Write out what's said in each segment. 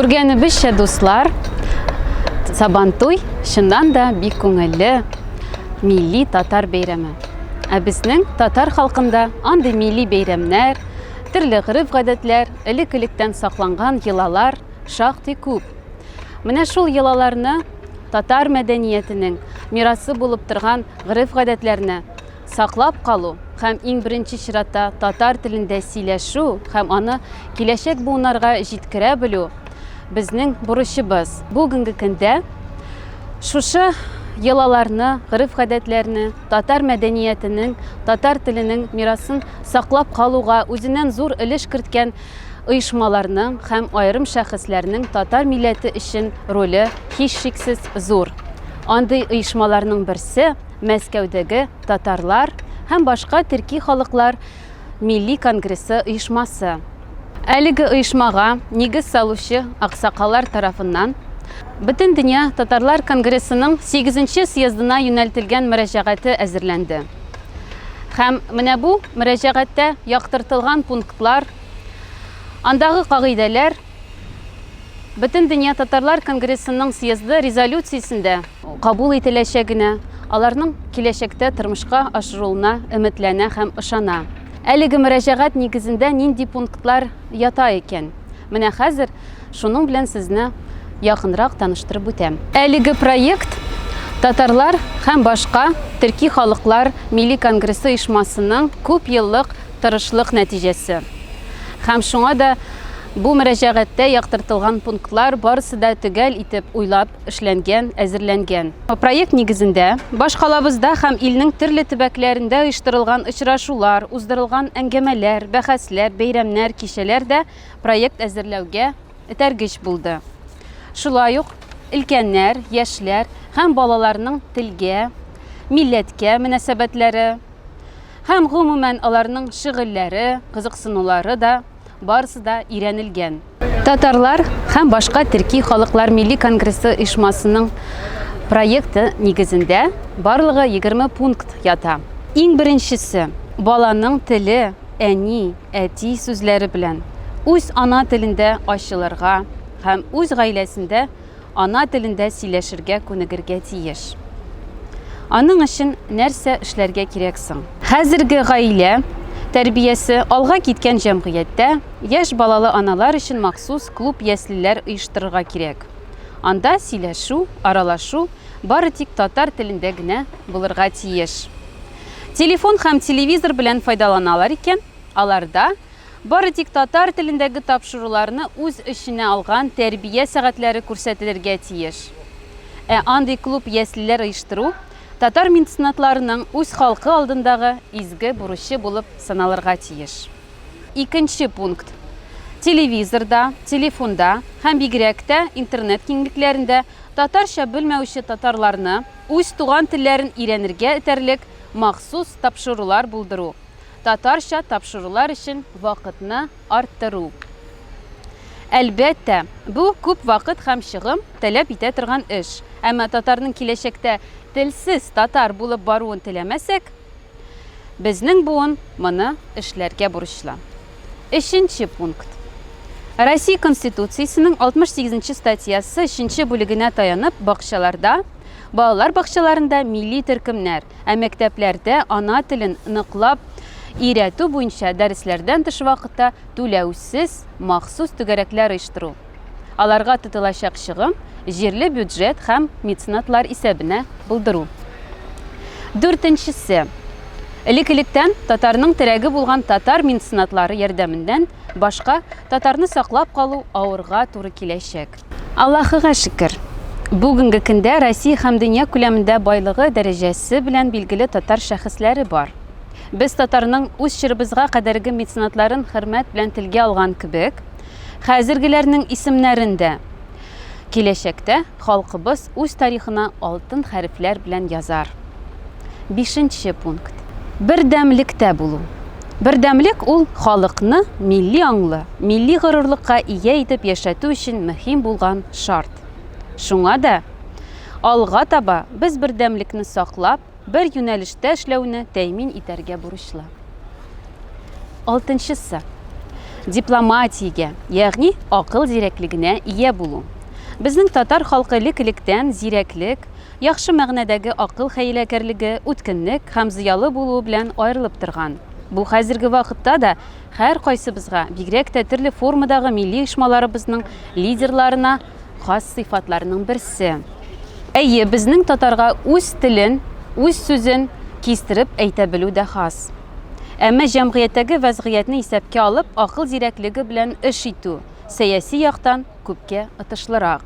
Күргәнебезчә, дуслар, Сабантуй шуннан да бик күңелле милли татар бәйрәме. Ә безнең татар халкында андый милли бәйрәмнәр, төрле гырыф-гадәтләр, элек-электән сакланган йолалар шактый күп. Менә шул йолаларны татар мәдәниятенең мирасы булып торган гырыф-гадәтләрне саклап калу һәм иң беренче чиратта татар телендә сөйләшү һәм аны киләчәк буыннарга җиткерә белү безнең бурычыбыз. Бүгенге көндә шушы йолаларны, гырыф-гадәтләрне, татар мәдәниятенең, татар теленең мирасын саклап калуга үзеннән зур өлеш керткән оешмаларның һәм айрым шәхесләрнең татар милләте өчен роле һичшиксез зур. Андый оешмаларның берсе Мәскәүдәге татарлар һәм башка төрки халыклар милли конгрессы оешмасы. Әлеге оешмага нигез салучы аксакаллар тарафыннан Бөтен дөнья татарлар конгрессының 8-нче съездына юнәлтелгән мөрәҗәгате әзерләнде. Һәм менә бу мөрәҗәгатьтә яктыртылган пунктлар, андагы кагыйдәләр Бөтен дөнья татарлар конгрессының съезды резолюциясендә кабул ителәчәгенә, аларның киләчәктә тормышка ашырылуына өметләнә һәм ышана. Әлеге мөрәҗәгать нигезендә нинди пунктлар ята икән? Менә хәзер шуның белән сезне якынрак таныштырып үтәм. Әлеге проект татарлар һәм башка төрки халыклар милли конгрессы оешмасының күп еллык тырышлык нәтиҗәсе. Һәм шуңа да бу мөрәҗәгатьтә яктыртылган пунктлар барысы да төгәл итеп уйлап эшләнгән, әзерләнгән. Проект нигезендә башкалабызда һәм илнең төрле төбәкләрендә оештырылган очрашулар, уздырылган әңгәмәләр, бәхәсләр, бәйрәмнәр, кичәләр дә проект әзерләүгә этәргеч булды. Шулай ук өлкәннәр, яшьләр һәм балаларның телгә, милләткә мөнәсәбәтләре һәм гомумән аларның шигыльләре, кызыксынулары да барысы да өйрәнелгән. Татарлар һәм башка төрки халыклар милли конгрессы оешмасының проекты нигезендә барлыгы 20 пункт ята. Иң беренчесе баланың теле, әни, әти сүзләре белән үз ана телендә ачылырга һәм үз гаиләсендә ана телендә сөйләшергә күнегергә тиеш. Аның өчен нәрсә эшләргә кирәк соң? Хәзерге гаилә тәрбиясе алга киткән җәмгыятьтә яшь балалы аналар өчен махсус клуб яслиләр оештырырга кирәк. Анда сөйләшү, аралашу бары тик татар телендә генә булырга тиеш. Телефон һәм телевизор белән файдаланалар икән, аларда бары тик татар телендәге тапшыруларны үз эченә алган тәрбия сәгатьләре күрсәтелергә тиеш. Андый клуб яслиләр оештыру татар меценатларының үз халкы алдындагы изге бурычы булып саналырга тиеш. Икенче пункт. Телевизорда, телефонда һәм бигрәк тә интернет киңлекләрендә татарча белмәүче татарларны үз туган телләрен өйрәнергә этәрлек махсус тапшырулар булдыру. Татарча тапшырулар өчен вакытны арттыру. Әлбәттә, бу күп вакыт һәм чыгым таләп итә торган эш. Әмма татарның киләчәктә телсез татар булып баруын теләмәсәк, безнең буын моны эшләргә бурычлы. 3нче пункт. Россия Конституциясенең 68нче статьясы 3нче бүлегенә таянып, бакчаларда, балалар бакчаларында милли төркемнәр, мәктәпләрдә ана телен ныклап өйрәтү буенча дәресләрдән тыш вакытта түләүсез махсус түгәрәкләр оештыру. Аларга тотылачак чыгым җирле бюджет һәм меценатлар исәбенә булдыру. 4нчесе. Элек-электән татарның терәге булган татар меценатлары ярдәмендән башка татарны саклап калу авырга туры киләчәк. Аллаһыга шөкер. Бүгенге көндә Россия һәм дөнья күләмендә байлыгы дәрәҗәсе белән билгеле татар шәхесләре бар. Без татарның үз чирыбызга кадәрге меценатларын хөрмәт белән телгә алган кебек, хәзергеләрнең исемнәрендә киләчәктә халкыбыз үз тарихына алтын хәрефләр белән язар. 5нче пункт. Бердәмлектә булу. Бердәмлек ул халыкны милли аңлы, милли горурлыкка ия итеп яшәтү өчен мөһим булган шарт. Шуңа да алга таба без бердәмлекне саклап, бер юнәлештә эшләүне тәэмин итәргә бурычлы. 6нчысы. дипломатиягә, ягъни акыл зирәклегенә ия булу. Безнең татар халкы элек-электән зирәклек, яхшы мәгънәдәге акыл хәйләкәрлеге, үткенлек һәм зыялы булуы белән аерылып торган. Бу хәзерге вакытта да һәр кайсыбызга, бигрәк тә төрле формадагы милли оешмаларыбызның лидерларына хас сыйфатларының берсе. Әйе, безнең татарга үз телен, үз сүзен кистереп әйтә белү дә хас. Әмма җәмгыятьтәге вазгыятьне исәпкә алып, акыл зирәклеге белән эш итү сәяси яктан күпкә отышлырак.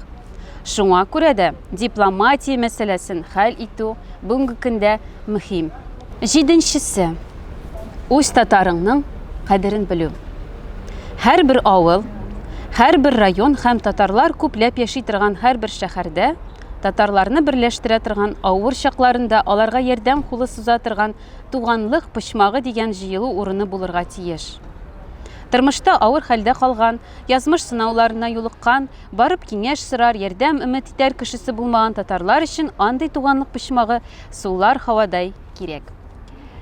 Шуңа күрә дә дипломатия мәсьәләсен хәл итү бүгенге көндә мөһим. Җиденчесе. Үз татарыңның кадерен белү. Һәрбер авыл, һәрбер район һәм татарлар күпләп яши торган һәрбер шәһәрдә татарларны берләштерә торган авыр чакларында аларга ярдәм кулы суза торган туганлык почмагы дигән җыелу урыны булырга тиеш. Тормышта авыр хәлдә калган, язмыш сынауларына юлыккан, барып киңәш сорар, ярдәм өмет итәр кешесе булмаган татарлар өчен андый туганлык почмагы сулар һавадай кирәк.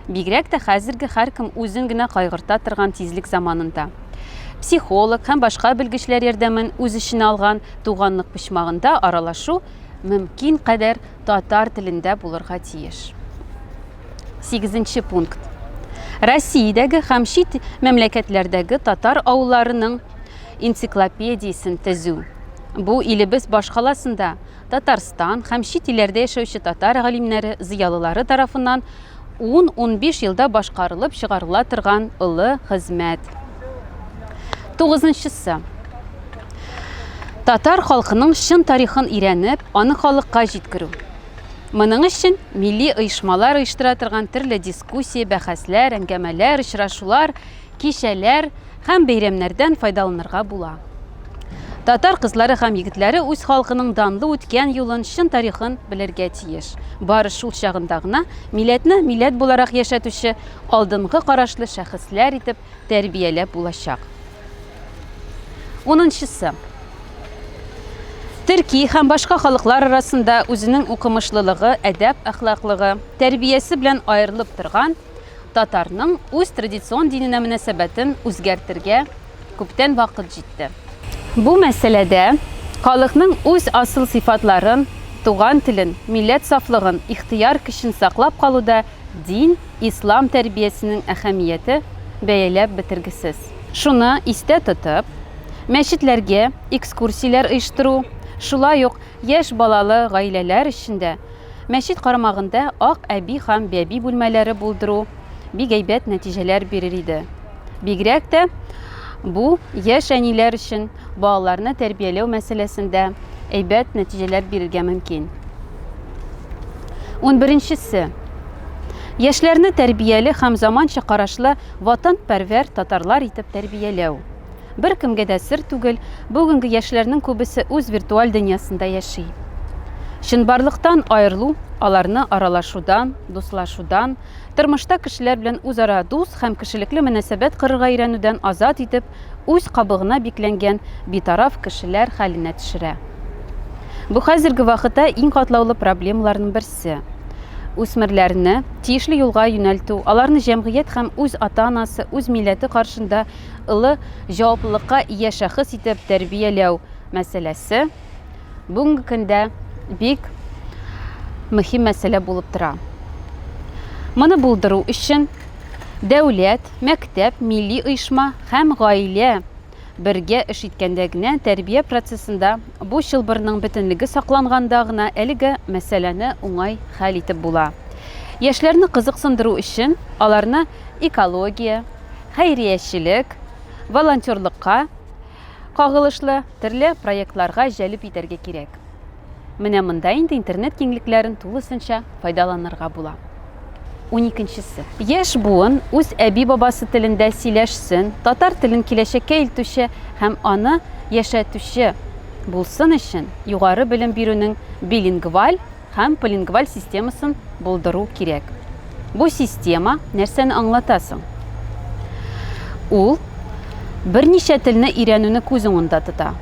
Бигрәк тә хәзерге һәркем үзен генә кайгырта торган тизлек заманында. Психолог һәм башка белгечләр ярдәмен үз эченә алган туганлык почмагында аралашу мөмкин кадәр татар телендә булырга тиеш. 8нче пункт. Россиядәге һәм чит мәмләкәтләрдәге татар авылларының энциклопедиясын төзү. Бу илебез башкаласында Татарстан һәм чит илләрдә яшәүче татар галимнәре, зыялылары тарафыннан 10-15 елда башкарылып чыгарыла торган олы хезмәт. 9нчысы. Татар халкының чын тарихын өйрәнеп, аны халыкка җиткерү. Моның өчен милли оешмалар оештыра торган төрле дискуссия, бәхәсләр, әңгәмәләр, очрашулар, кичәләр һәм бәйрәмнәрдән файдаланырга була. Татар кызлары һәм егетләре үз халкының данлы үткән юлын, чын тарихын белергә тиеш. Бары шул чагында гына милләтне милләт буларак яшәтүче алдынгы карашлы шәхесләр итеп тәрбияләп булачак. 10нчысы. Төрки һәм башка халыклар арасында үзенең укымышлылыгы, әдәп әхлаклыгы, тәрбиясе белән аерылып торган татарның үз традицион диненә мөнәсәбәтен үзгәртергә күптән вакыт җитте. Бу мәсьәләдә халыкның үз асыл сыйфатларын, туган телен, милләт сафлыгын, ихтыяр көчен саклап калуда дин, ислам тәрбиясенең әһәмияте бәяләп бетергесез. Шуны истә тотып, мәчетләргә экскурсияләр оештыру, шулай ук яшь балалы гаиләләр өчендә мәчет карамагында ак әби һәм бәби бүлмәләре булдыру бик әйбәт нәтиҗәләр бирер иде. Бигрәк тә бу яшь әниләр өчен балаларны тәрбияләү мәсьәләсендә әйбәт нәтиҗәләр бирергә мөмкин. 11нчесе. Яшьләрне тәрбияле һәм заманча карашлы ватанпәрвәр татарлар итеп тәрбияләү. Бер кемгә дә сер түгел, бүгенге яшьләрнең күбесе үз виртуаль дөньясында яши. Чынбарлыктан аерылу, аларны аралашудан, дуслашудан, тормышта кешеләр белән үзара дус һәм кешелекле мөнәсәбәт корырга өйрәнүдән азат итеп, үз кабыгына бикләнгән битараф кешеләр хәленә төшерә. Бу хәзерге вакытта иң катлаулы проблемаларның берсе. Үсмерләрне тиешле юлга юнәлтү, аларны җәмгыять һәм үз ата-анасы, үз милләте каршында ылы җаваплылыкка ия шәхес итеп тәрбияләү мәсьәләсе бүгенге көндә бик мөһим мәсьәлә булып тора. Моны булдыру өчен дәүләт, мәктәп, милли оешма һәм гаилә бергә эш иткәндә генә тәрбия процессында бу чылбырның бөтенлеге сакланганда гына әлеге мәсьәләне уңай хәл итеп була. Яшьләрне кызыксындыру өчен аларны экология, хәйриячелек, волонтерлыкка кагылышлы төрле проектларга җәлеп итәргә кирәк. Менә монда инде интернет киңлекләрен тулысынча файдаланырга була. 12нчесе. Яшь буын үз әби-бабасы телендә сөйләшсен, татар телен киләчәккә илтүче һәм аны яшәтүче булсын өчен югары белем бирүнең билингваль һәм полингваль системасын булдыру кирәк. Бу система нәрсәне аңлатасың? Ул берничә телне өйрәнүне күз уңында тота.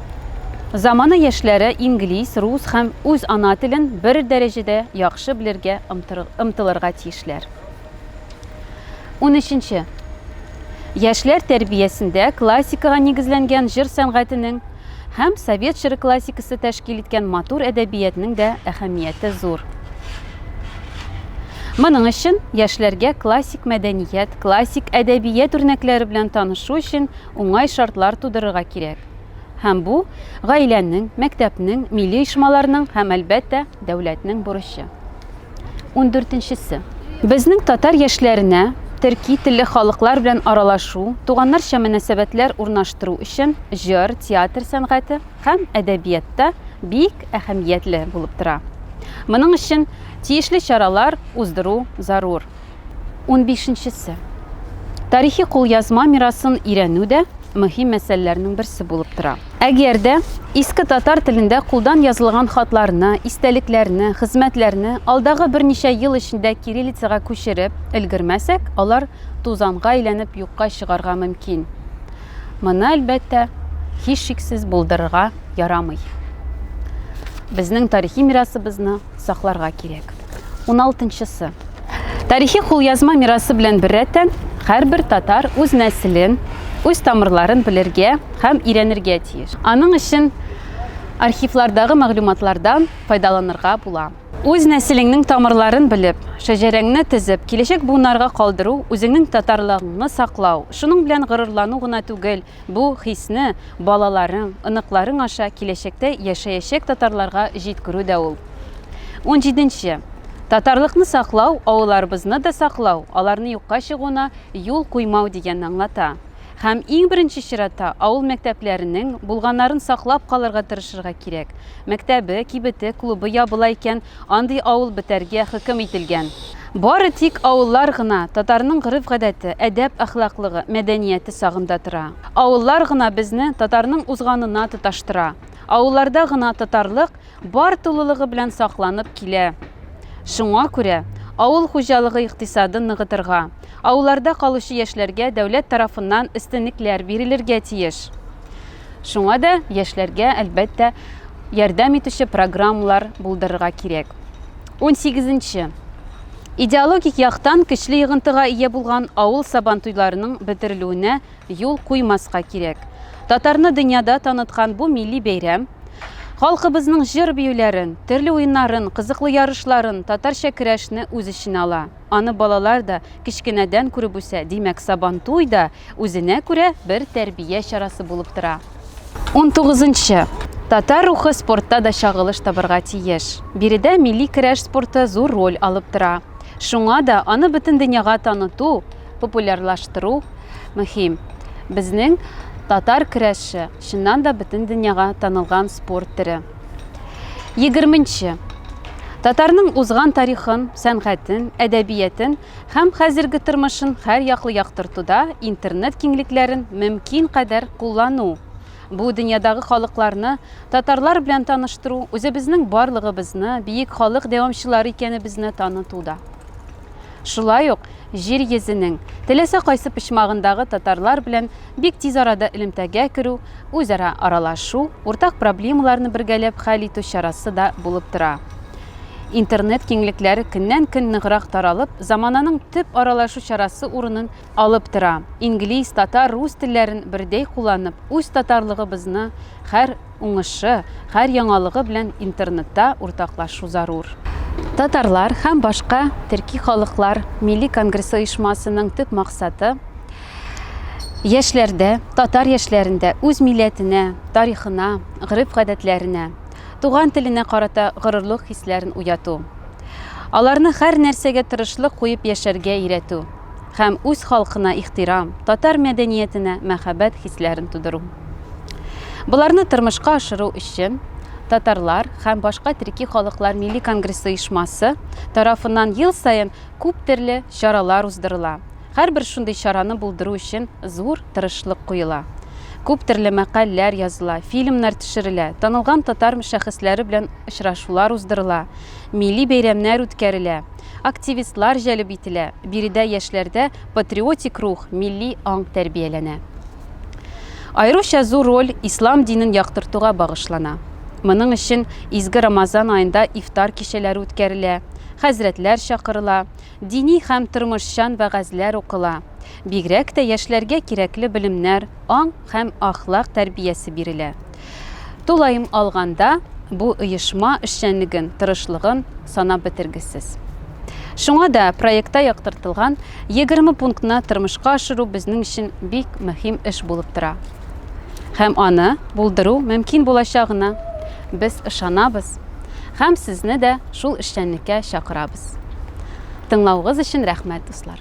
Заманы яшьләре инглиз, рус һәм үз ана телен бер дәрәҗәдә яхшы белергә ымтылырга тиешләр. 13нче. Яшьләр тәрбиясендә классикага нигезләнгән җыр сәнгатенең һәм совет җыры классикасы тәшкил иткән матур әдәбиятның да әһәмияте зур. Моның өчен яшьләргә классик мәдәният, классик әдәбият үрнәкләре белән танышу өчен уңай шартлар тудырырга кирәк. Һәм бу гаиләнең, мәктәпнең, милли оешмаларның һәм әлбәттә дәүләтнең бурычы. 14-нчесе. Безнең татар яшьләренә төрки телле халыклар белән аралашу, туганнарча мөнәсәбәтләр урнаштыру өчен җыр, театр сәнгате һәм әдәбиятта бик әһәмиятле булып тора. Моның өчен тиешле чаралар уздыру зарур. 15-нчесе. Тарихи кулъязма мирасын өйрәнү дә мөһим мәсьәләләрнең берсе булып тора. Әгәр дә иске татар телендә кулдан язылган хатларны, истәлекләрне, хезмәтләрне алдагы берничә ел эчендә кириллицага күчереп өлгермәсәк, алар тузанга әйләнеп юкка чыгарга мөмкин. Моны әлбәттә һичшиксез булдырырга ярамый. Безнең тарихи мирасыбызны сакларга кирәк. 16-нчысы. Тарихи кулъязма мирасы белән беррәттән һәрбер татар үз нәселен, үз тамырларын белергә һәм өйрәнергә тиеш. Аның өчен архивлардагы мәгълүматлардан файдаланырга була. Үз нәселеңнең тамырларын белеп, шәҗәрәңне тезеп, киләчәк буыннарга калдыру, үзеңнең татарлыгыңны саклау, шуның белән горурлану гына түгел, бу хисне балаларың, ыныкларың аша киләчәктә яшәячәк татарларга җиткерү дә ул. 17-нче. Татарлыкны саклау, авылларыбызны да саклау, аларны юкка чыгуына юл куймау дигәнне аңлата. Һәм иң беренче чиратта авыл мәктәпләренең булганнарын саклап калырга тырышырга кирәк. Мәктәбе, кибете, клубы ябыла икән, андый авыл бетәргә хөкем ителгән. Бары тик авыллар гына татарның гырыф-гадәте, әдәп-әхлаклыгы, мәдәнияте сагында тора. Авыллар гына безне татарның узганына тоташтыра. Авылларда гына татарлык бар тулылыгы белән сакланып килә. Шуңа күрә авыл хуҗалыгы икътисадын ныгытырга, авылларда калучы яшьләргә дәүләт тарафыннан өстенлекләр бирелергә тиеш. Шуңа да яшьләргә әлбәттә ярдәм итүче программалар булдырырга кирәк. 18-нче. Идеологик яктан көчле йогынтыга ия булган авыл сабантуйларының бетерелүенә юл куймаска кирәк. Татарны дөньяда таныткан бу милли бәйрәм халкыбызның җыр биюләрен, төрле уеннарын, кызыклы ярышларын, татарча көрәшне үз эченә ала. Аны балалар да кичкенәдән күреп үсә. Димәк, сабантуй да үзенә күрә бер тәрбия чарасы булып тора. 19-нчы. Татар рухы спортта да чагылыш табырга тиеш. Биредә милли көрәш спорты зур роль алып тора. Шуңа да аны бөтен дөньяга таныту, популярлаштыру мөһим. Безнең татар көрәше чыннан да бөтен дөньяга танылган спорт төре. 20-нче. Татарның узган тарихын, сәнгатен, әдәбиятен һәм хәзерге тормышын һәр яклы яктыртуда интернет киңлекләрен мөмкин кадәр куллану. Бу дөньядагы халыкларны татарлар белән таныштыру, үзебезнең барлыгыбызны, биек халык дәвамчылары икәнебезне танытуда. Шулай ук җир йөзенең теләсә кайсы почмагындагы татарлар белән бик тиз арада элемтәгә керү, үзара аралашу, уртак проблемаларны бергәләп хәл итү чарасы да булып тора. Интернет киңлекләре көннән-көн ныграк таралып, замананың төп аралашу чарасы урынын алып тора. Инглиз, татар, рус телләрен бердәй кулланып, үз татарлыгыбызны һәр уңышы, һәр яңалыгы белән интернетта уртаклашу зарур. Татарлар һәм башка төрки халыклар милли конгрессы оешмасының төп максаты яшьләрдә, татар яшьләрендә үз милләтенә, тарихына, гырыф-гадәтләренә, туган теленә карата горурлык хисләрен уяту. Аларны һәр нәрсәгә тырышлык куеп яшәргә өйрәтү һәм үз халкына ихтирам, татар мәдәниятенә мәхәббәт хисләрен тудыру. Буларны тормышка ашыру өчен татарлар һәм башка төрки халыклар милли конгрессы оешмасы тарафыннан ел сайын күп төрле чаралар уздырыла. Һәрбер шундый чараны булдыру өчен зур тырышлык куела. Күп төрле мәкаләләр языла, фильмнар төшерелә, танылган татар шәхесләре белән очрашулар уздырыла, милли бәйрәмнәр үткәрелә, активистлар җәлеп ителә, биредә яшьләрдә патриотик рух, милли аң тәрбияләнә. Аеруча зур роль ислам динен яктыртуга багышлана. Моның өчен изге Рамазан айында ифтар кичәләре үткәрелә хәзрәтләр чакырыла, дини һәм тормышчан вәгазьләр укыла. Бигрәк тә яшьләргә кирәкле белемнәр, аң һәм ахлак тәрбиясе бирелә. Тулайым алганда, бу оешма эшчәнлеген, тырышлыгын санап бетергесез. Шуңа да проектта яктыртылган 20 пунктны тормышка ашыру безнең өчен бик мөһим эш булып тора. Һәм аны булдыру мөмкин булачагына без ышанабыз һәм сезне дә шул эшчәнлеккә чакырабыз. Тыңлауыгыз өчен рәхмәт, дуслар.